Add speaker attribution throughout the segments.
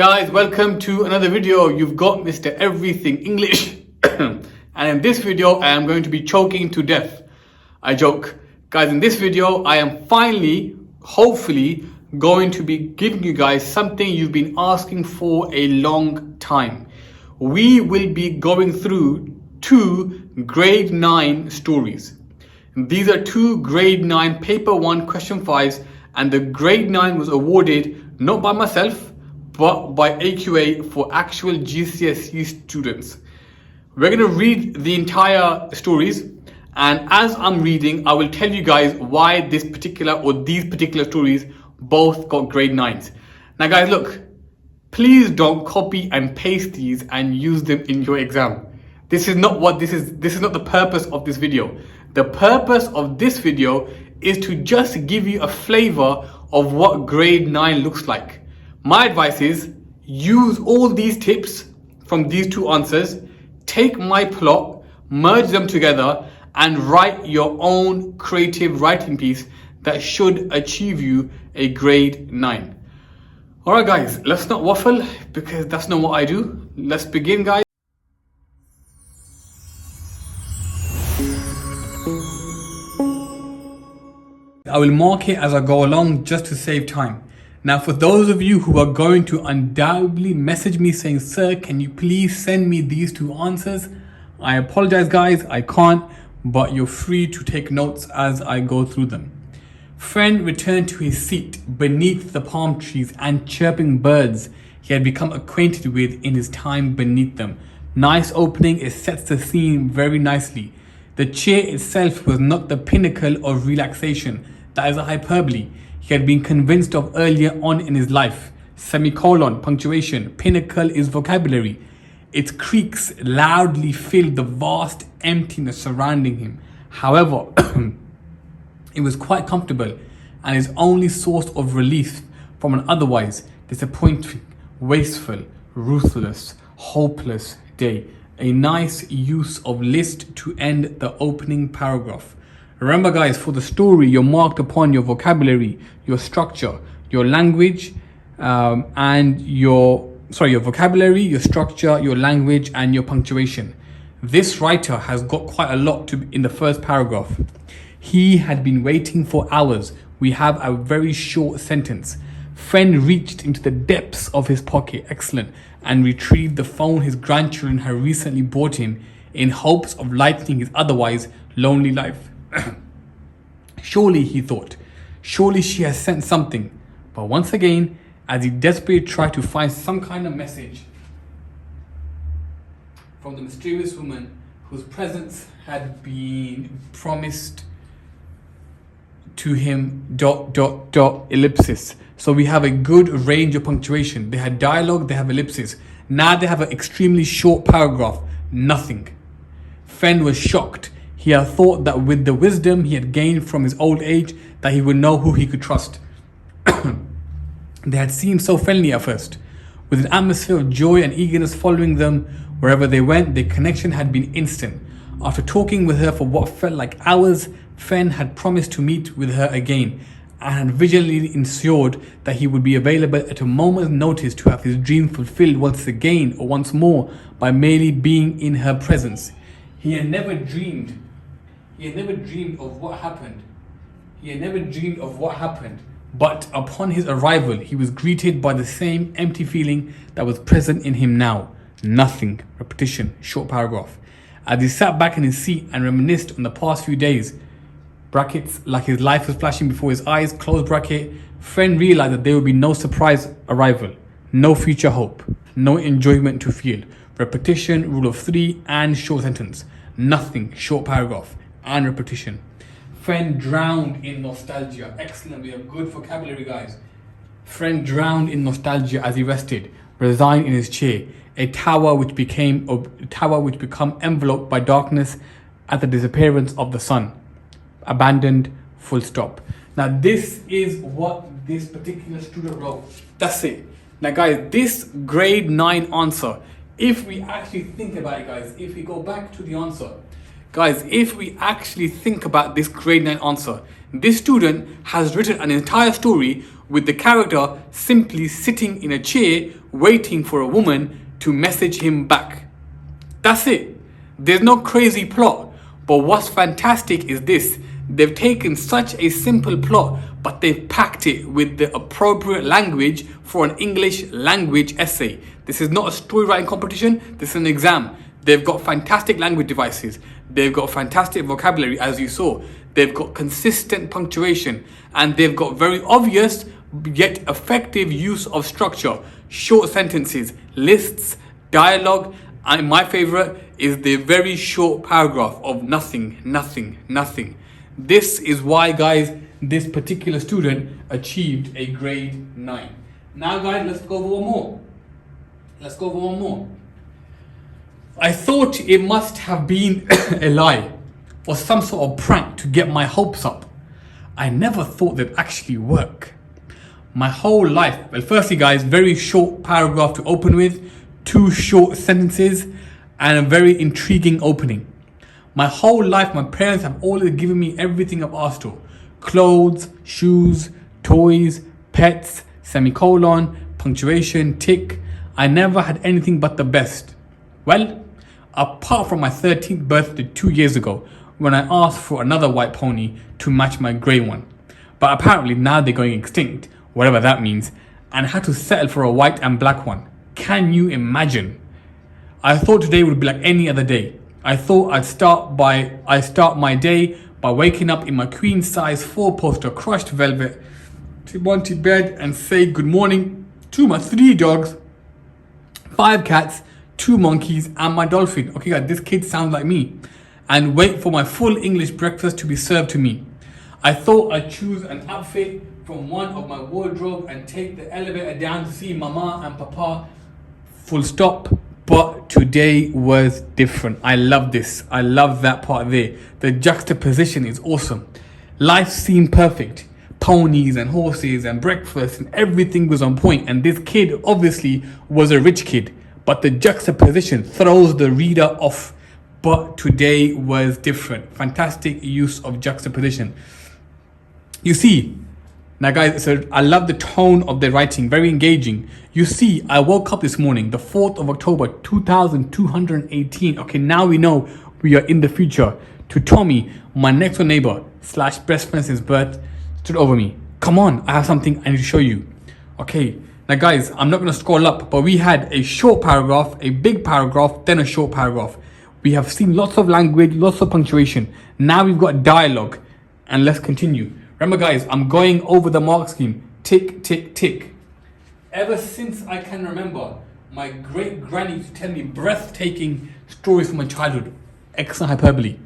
Speaker 1: Guys, welcome to another video. You've got Mr. Everything English. And in this video, I am going to be choking to death. I joke. Guys, in this video, I am finally, hopefully, going to be giving you guys something you've been asking for a long time. We will be going through two grade 9 stories. These are two grade 9 paper 1 question 5s, and the grade 9 was awarded not by myself but by AQA for actual GCSE students. We're going to read the entire stories, and as I'm reading, I will tell you guys why these particular stories both got grade 9s. Now guys, look, please don't copy and paste these and use them in your exam. This is not the purpose of this video. The purpose of this video is to just give you a flavor of what grade 9 looks like. My advice is use all these tips from these two answers, take my plot, merge them together, and write your own creative writing piece that should achieve you a grade 9. Alright guys, let's not waffle because that's not what I do. Let's begin, guys. I will mark it as I go along just to save time. Now, for those of you who are going to undoubtedly message me saying, "Sir, can you please send me these two answers?" I apologize guys, I can't, but you're free to take notes as I go through them. Friend returned to his seat beneath the palm trees and chirping birds he had become acquainted with in his time beneath them. Nice opening, it sets the scene very nicely. The chair itself was not the pinnacle of relaxation. That is a hyperbole he had been convinced of earlier on in his life. Semicolon, punctuation, pinnacle is vocabulary. Its creaks loudly filled the vast emptiness surrounding him. However, it was quite comfortable and his only source of relief from an otherwise disappointing, wasteful, ruthless, hopeless day. A nice use of list to end the opening paragraph. Remember guys, for the story, you're marked upon your vocabulary, your structure, your language, your vocabulary, your structure, your language, and your punctuation. This writer has got quite a lot in the first paragraph. He had been waiting for hours. We have a very short sentence. Friend reached into the depths of his pocket, excellent, and retrieved the phone his grandchildren had recently bought him in hopes of lightening his otherwise lonely life. Surely, he thought, surely she has sent something. But once again, as he desperately tried to find some kind of message from the mysterious woman whose presence had been promised to him, ... ellipsis. So we have a good range of punctuation. They had dialogue, they have ellipsis. Now they have an extremely short paragraph, nothing. Fen was shocked. He had thought that with the wisdom he had gained from his old age, that he would know who he could trust. They had seemed so friendly at first. With an atmosphere of joy and eagerness following them wherever they went, their connection had been instant. After talking with her for what felt like hours, Fen had promised to meet with her again and had visually ensured that he would be available at a moment's notice to have his dream fulfilled once again or once more by merely being in her presence. He had never dreamed of what happened. But upon his arrival, he was greeted by the same empty feeling that was present in him now. Nothing. Repetition. Short paragraph. As he sat back in his seat and reminisced on the past few days, brackets, like his life was flashing before his eyes, close bracket, Friend realized that there would be no surprise arrival, no future hope, no enjoyment to feel. Repetition, rule of 3, and short sentence. Nothing. Short paragraph and repetition. Friend drowned in nostalgia. Excellent. We have good vocabulary, guys. Friend drowned in nostalgia as he rested, resigned in his chair. A tower which became enveloped by darkness at the disappearance of the sun. Abandoned. Full stop. Now this is what this particular student wrote. That's it. Now guys, this grade 9 answer, if we actually think about it guys, if we go back to the answer, Guys, if we actually think about this grade 9 answer, this student has written an entire story with the character simply sitting in a chair waiting for a woman to message him back. That's it. There's no crazy plot. But what's fantastic is this. They've taken such a simple plot, but they've packed it with the appropriate language for an English language essay. This is not a story writing competition, this is an exam. They've got fantastic language devices. They've got fantastic vocabulary, as you saw. They've got consistent punctuation. And they've got very obvious yet effective use of structure. Short sentences, lists, dialogue, and my favorite is the very short paragraph of nothing, nothing, nothing. This is why, guys, this particular student achieved a grade 9. Now, guys, let's go over one more. I thought it must have been a lie or some sort of prank to get my hopes up. I never thought they'd actually work. My whole life, well, firstly, guys, very short paragraph to open with, 2 short sentences, and a very intriguing opening. My whole life, my parents have always given me everything I've asked for. Clothes, shoes, toys, pets, semicolon, punctuation, tick. I never had anything but the best. Well, apart from my 13th birthday 2 years ago, when I asked for another white pony to match my grey one. But apparently now they're going extinct, whatever that means, and I had to settle for a white and black one. Can you imagine? I thought today would be like any other day. I thought I'd start my day by waking up in my queen size 4-poster crushed velvet to bed and say good morning to my 3 dogs, 5 cats, 2 monkeys, and my dolphin. Okay, guys, this kid sounds like me. And wait for my full English breakfast to be served to me. I thought I'd choose an outfit from one of my wardrobe and take the elevator down to see Mama and Papa. Full stop. But today was different. I love this. I love that part there. The juxtaposition is awesome. Life seemed perfect. Ponies and horses and breakfast and everything was on point. And this kid obviously was a rich kid. But the juxtaposition throws the reader off. But today was different. Fantastic use of juxtaposition. You see, now guys, so I love the tone of the writing, very engaging. You see, I woke up this morning, the 4th of October, 2218. Okay, now we know we are in the future. To Tommy, my next door neighbor / best friend since birth, stood over me. Come on, I have something I need to show you. Okay, now guys, I'm not going to scroll up, but we had a short paragraph, a big paragraph, then a short paragraph. We have seen lots of language, lots of punctuation. Now we've got dialogue. And let's continue. Remember, guys, I'm going over the mark scheme. Tick, tick, tick. Ever since I can remember, my great granny used to tell me breathtaking stories from my childhood. Excellent hyperbole.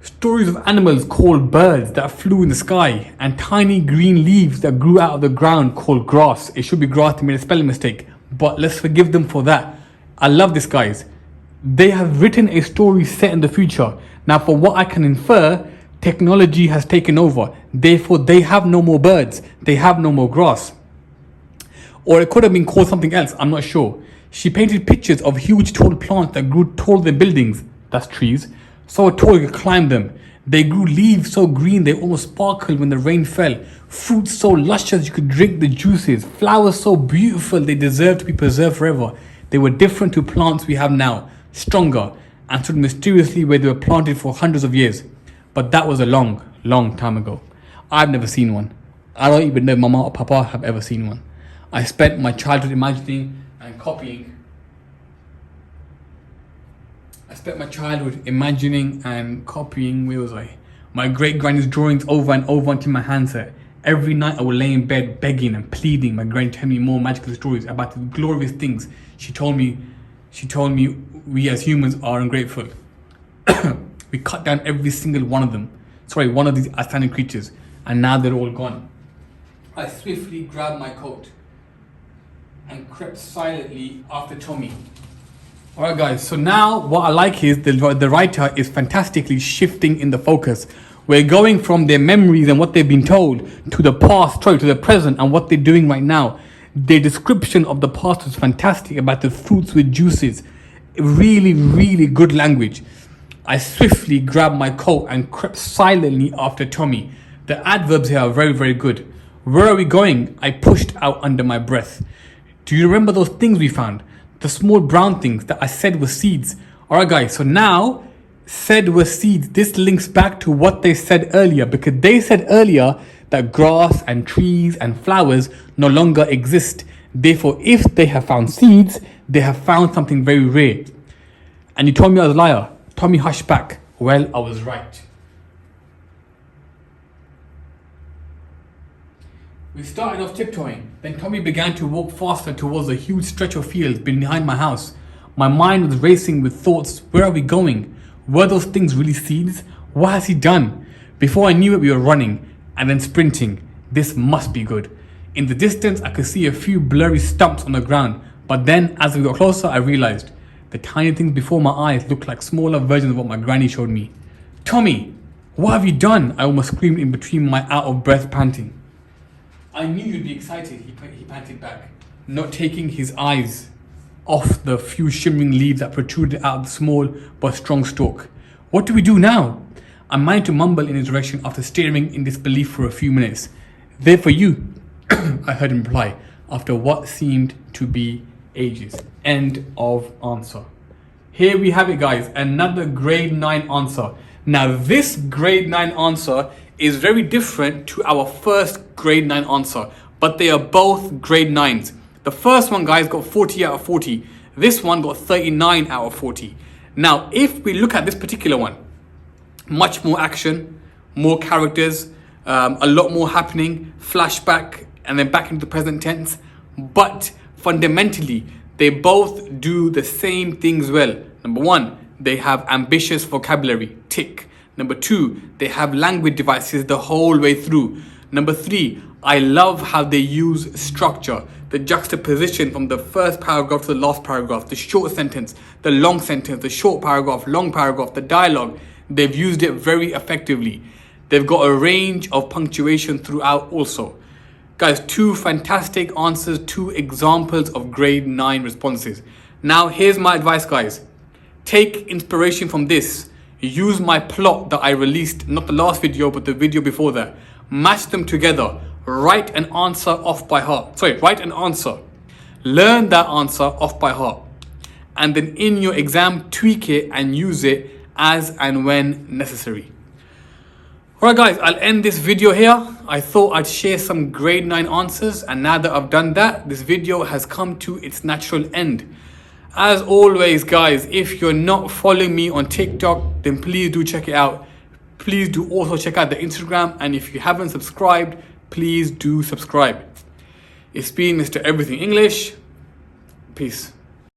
Speaker 1: Stories of animals called birds that flew in the sky and tiny green leaves that grew out of the ground called grass. It should be grass, they made a spelling mistake, but let's forgive them for that. I love this, guys. They have written a story set in the future. Now, for what I can infer, technology has taken over. Therefore, they have no more birds. They have no more grass. Or it could have been called something else. I'm not sure. She painted pictures of huge tall plants that grew taller than buildings. That's trees. So tall you could climb them. They grew leaves so green they almost sparkled when the rain fell. Fruits so luscious you could drink the juices. Flowers so beautiful they deserve to be preserved forever. They were different to plants we have now. Stronger. And stood mysteriously where they were planted for hundreds of years. But that was a long, long time ago. I've never seen one. I don't even know if Mama or Papa have ever seen one. I spent my childhood imagining and copying. Where was I? My great granny's drawings over and over until my hands hurt. Every night I would lay in bed begging and pleading my granny to tell me more magical stories about the glorious things she told me we as humans are ungrateful. We cut down every single one of them. One of these outstanding creatures. And now they're all gone. I swiftly grabbed my coat and crept silently after Tommy. Alright guys, so now what I like is the writer is fantastically shifting in the focus. We're going from their memories and what they've been told to the past, to the present and what they're doing right now. Their description of the past was fantastic about the fruits with juices. Really, really good language. I swiftly grabbed my coat and crept silently after Tommy. The adverbs here are very, very good. Where are we going? I pushed out under my breath. Do you remember those things we found? The small brown things that I said were seeds. Alright guys, so now said were seeds. This links back to what they said earlier, because they said earlier that grass and trees and flowers no longer exist. Therefore, if they have found seeds, they have found something very rare. And you told me I was a liar. Tommy hushed back. Well, I was right. We started off tiptoeing. Then Tommy began to walk faster towards a huge stretch of fields behind my house. My mind was racing with thoughts. Where are we going? Were those things really seeds? What has he done? Before I knew it, we were running and then sprinting. This must be good. In the distance, I could see a few blurry stumps on the ground. But then, as we got closer, I realized the tiny things before my eyes looked like smaller versions of what my granny showed me. Tommy, what have you done? I almost screamed in between my out-of-breath panting. I knew you'd be excited, he panted back, not taking his eyes off the few shimmering leaves that protruded out of the small but strong stalk. What do we do now? I managed to mumble in his direction after staring in disbelief for a few minutes. There for you, I heard him reply, after what seemed to be ages. End of answer. Here we have it, guys, another grade 9 answer. Now this grade 9 answer is very different to our first grade 9 answer, but they are both grade 9s. The first one, guys, got 40 out of 40. This one got 39 out of 40. Now, if we look at this particular one, much more action, more characters, a lot more happening, flashback, and then back into the present tense. But fundamentally, they both do the same things well. Number one, they have ambitious vocabulary, tick. Number two, they have language devices the whole way through. Number three, I love how they use structure. The juxtaposition from the first paragraph to the last paragraph, the short sentence, the long sentence, the short paragraph, long paragraph, the dialogue. They've used it very effectively. They've got a range of punctuation throughout also. Guys, two fantastic answers, two examples of grade 9 responses. Now, here's my advice, guys. Take inspiration from this. Use my plot that I released, not the last video, but the video before that. Match them together. Write an answer off by heart. Write an answer. Learn that answer off by heart. And then in your exam, tweak it and use it as and when necessary. Alright guys, I'll end this video here. I thought I'd share some grade 9 answers, and now that I've done that, this video has come to its natural end. As always, guys, if you're not following me on TikTok, then please do check it out. Please do also check out the Instagram, and if you haven't subscribed, please do subscribe. It's been Mr. Everything English. Peace.